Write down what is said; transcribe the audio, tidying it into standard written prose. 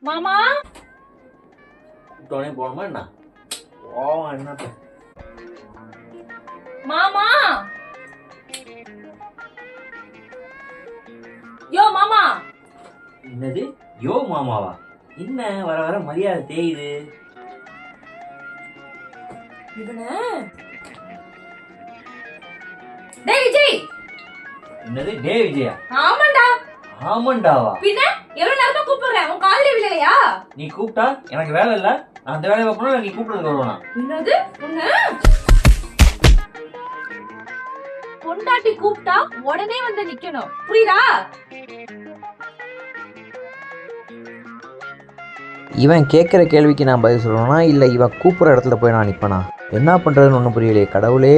மாமா கூப்பிட்டோனே போகணுமா என்ன? போவான் என்ன? மாமா யோ மாமா. என்னது யோ மாமாவா? என்ன வர வர மரியாதை தேயுது. இவனே டேய் விஜய். என்னது டே விஜயா? ஆமாண்டா. ஆமாண்டாவா? பின்ன எவ்வளவு நேரமா கூப்பிடுறேன், உன் காதுல விழலையா? நீ கூப்பிட்டா எனக்கு வேலை இல்ல, நான் அந்த வேலையை பார்க்கணும். நீ கூப்பிடுறது வருவேனா? என்னது உன்ன பொண்டாட்டி கூப்பிட்டா உடனே வந்து நிக்கணும், புரியுதா? இவன் கேட்குற கேள்விக்கு நான் பதில் சொல்லணும்னா இல்லை இவன் கூப்பிட்ற இடத்துல போய் நான் நிற்பேனா? என்ன பண்ணுறதுன்னு ஒன்றும் புரியலையே கடவுளே.